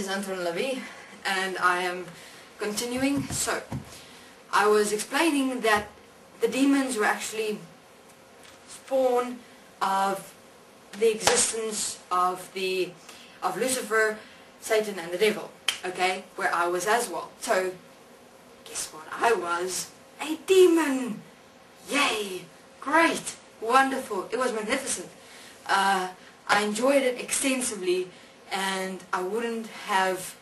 is Anton LaVey, and I am continuing. So, I was explaining that the demons were actually spawn of the existence of Lucifer, Satan, and the devil. Okay, where I was as well. So, guess what? I was a demon. Yay! Great! Wonderful! It was magnificent. I enjoyed it extensively, and I wouldn't have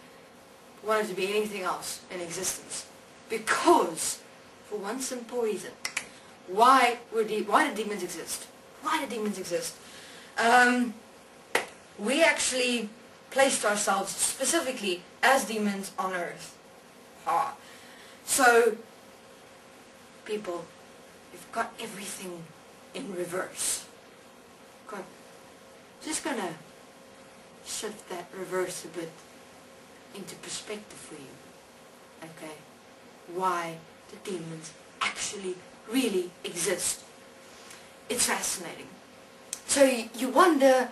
wanted to be anything else in existence. Because, for one simple reason, why do demons exist? Why do demons exist? We actually placed ourselves specifically as demons on earth. So, people, we've got everything in reverse. Just gonna shift that reverse a bit into perspective for you. Okay? Why the demons actually really exist. It's fascinating. So you wonder,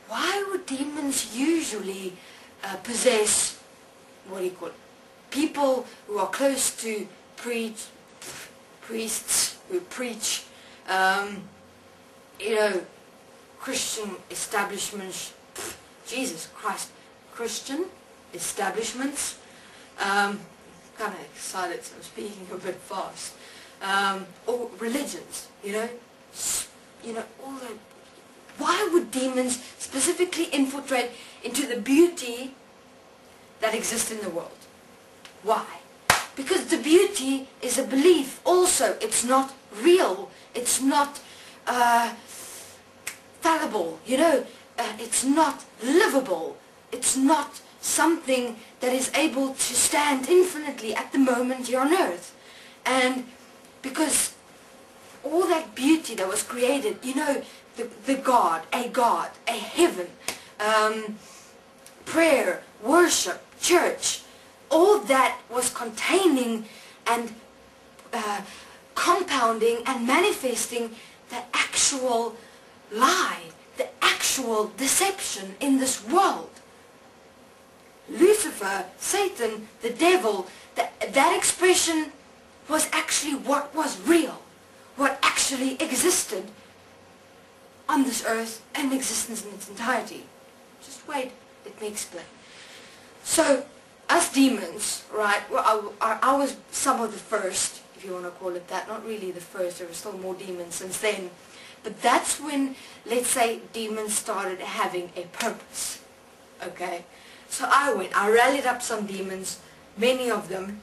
why would demons usually possess, what do you call it, people who are close to priests who preach, Christian establishments, Jesus Christ, Christian establishments, kind of excited, so I'm speaking a bit fast, or religions, all the, why would demons specifically infiltrate into the beauty that exists in the world? Why? Because the beauty is a belief also. It's not real. It's not fallible. It's not livable. It's not something that is able to stand infinitely at the moment you're on earth. And because all that beauty that was created, a God, a heaven, prayer, worship, church, all that was containing and compounding and manifesting the actual lie, the actual deception in this world. Lucifer, Satan, the devil, that expression was actually what was real, what actually existed on this earth and existence in its entirety. Just wait, let me explain. So, us demons, right, well, I was some of the first, if you want to call it that, not really the first, there were still more demons since then, but that's when, let's say, demons started having a purpose, okay? So I rallied up some demons, many of them,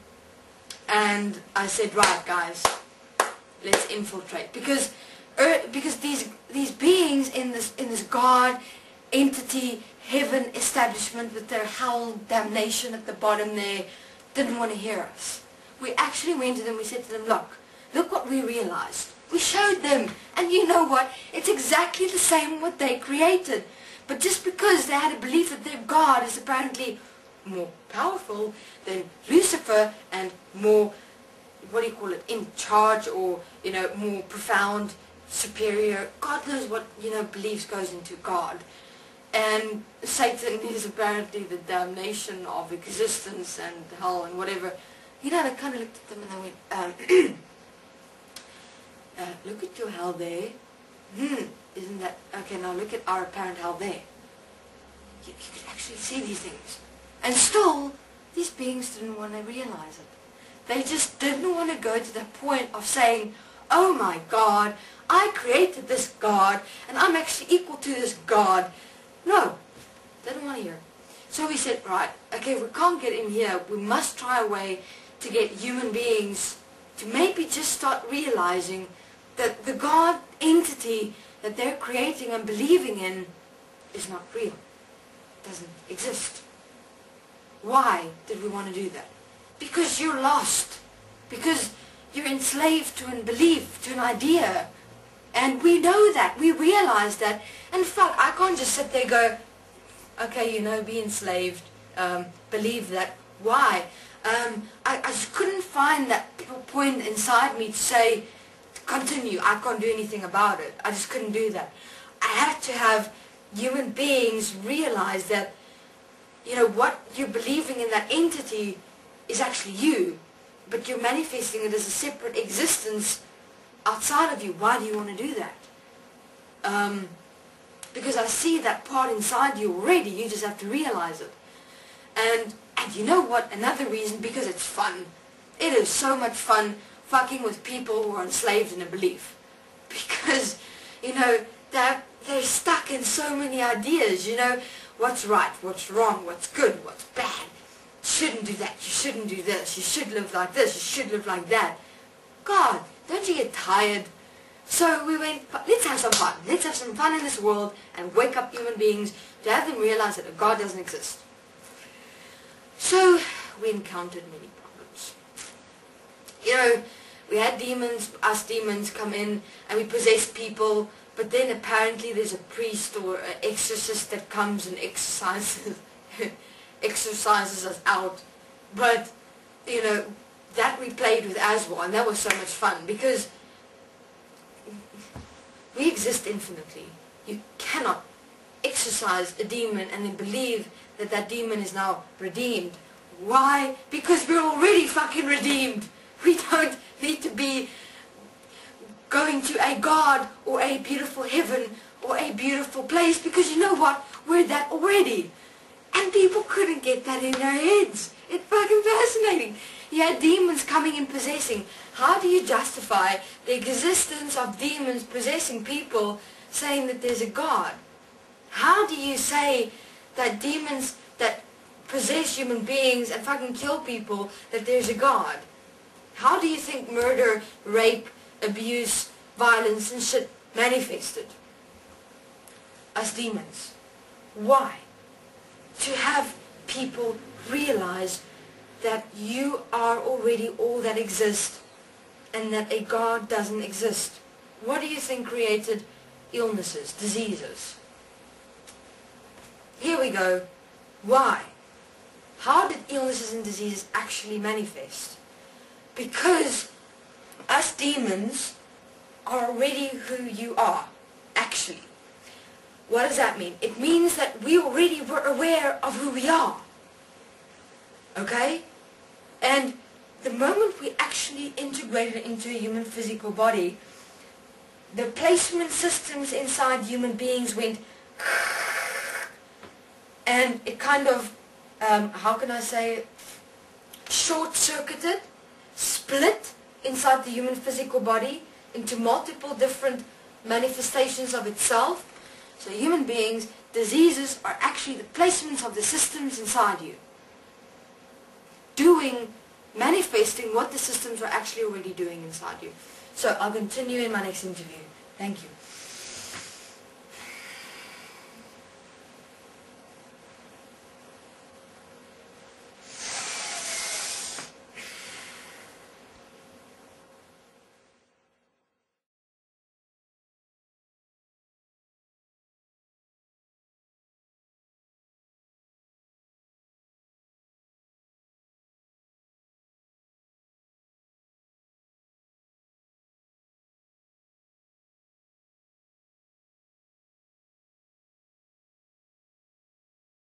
and I said, right guys, let's infiltrate, because these beings in this God, entity, heaven establishment with their hell damnation at the bottom there, didn't want to hear us. We actually went to them, we said to them, look what we realized. We showed them, and you know what, it's exactly the same what they created. But just because they had a belief that their God is apparently more powerful than Lucifer and more, in charge, or, more profound, superior, God knows what, beliefs goes into God. And Satan is apparently the damnation of existence and hell and whatever. They kind of looked at them and they went, look at your hell there. Isn't that... Okay, now look at our apparent hell there. You could actually see these things. And still, these beings didn't want to realize it. They just didn't want to go to the point of saying, oh my God, I created this God, and I'm actually equal to this God. No, they didn't want to hear. So we said, right, okay, we can't get in here. We must try a way to get human beings to maybe just start realizing that the God entity that they're creating and believing in is not real. It doesn't exist. Why did we want to do that? Because you're lost. Because you're enslaved to a belief, to an idea. And we know that. We realize that. And fuck, I can't just sit there and go, okay, be enslaved, believe that. Why? I just couldn't find that point inside me to say, continue, I can't do anything about it. I just couldn't do that. I had to have human beings realize that you know, what you're believing in, that entity, is actually you, but you're manifesting it as a separate existence outside of you. Why do you want to do that? Because I see that part inside you already. You just have to realize it. And you know what? Another reason, because it's fun. It is so much fun fucking with people who are enslaved in a belief. Because, you know, they're stuck in so many ideas, you know. What's right, what's wrong, what's good, what's bad. You shouldn't do that, you shouldn't do this, you should live like this, you should live like that. God, don't you get tired? So we went, let's have some fun. Let's have some fun in this world and wake up human beings to have them realize that a God doesn't exist. So we encountered many problems. You know, we had us demons come in and we possessed people, but then apparently there's a priest or an exorcist that comes and exorcises us out. But, you know, that we played with as well, and that was so much fun, because we exist infinitely. You cannot exorcise a demon and then believe that that demon is now redeemed. Why? Because we're already fucking redeemed. We don't need to be going to a God or a beautiful heaven or a beautiful place, because you know what? We're that already. And people couldn't get that in their heads. It's fucking fascinating. You had demons coming and possessing. How do you justify the existence of demons possessing people, saying that there's a God? How do you say that demons that possess human beings and fucking kill people, that there's a God? How do you think murder, rape, abuse, violence and shit manifested? As demons. Why? To have people realize that you are already all that exists and that a God doesn't exist. What do you think created illnesses, diseases? Here we go. Why? How did illnesses and diseases actually manifest? Because us demons are already who you are, actually. What does that mean? It means that we already were aware of who we are. Okay? And the moment we actually integrated into a human physical body, the placement systems inside human beings went and it kind of, how can I say, short-circuited, split inside the human physical body into multiple different manifestations of itself. So human beings, diseases are actually the placements of the systems inside you, manifesting what the systems are actually already doing inside you. So I'll continue in my next interview. Thank you.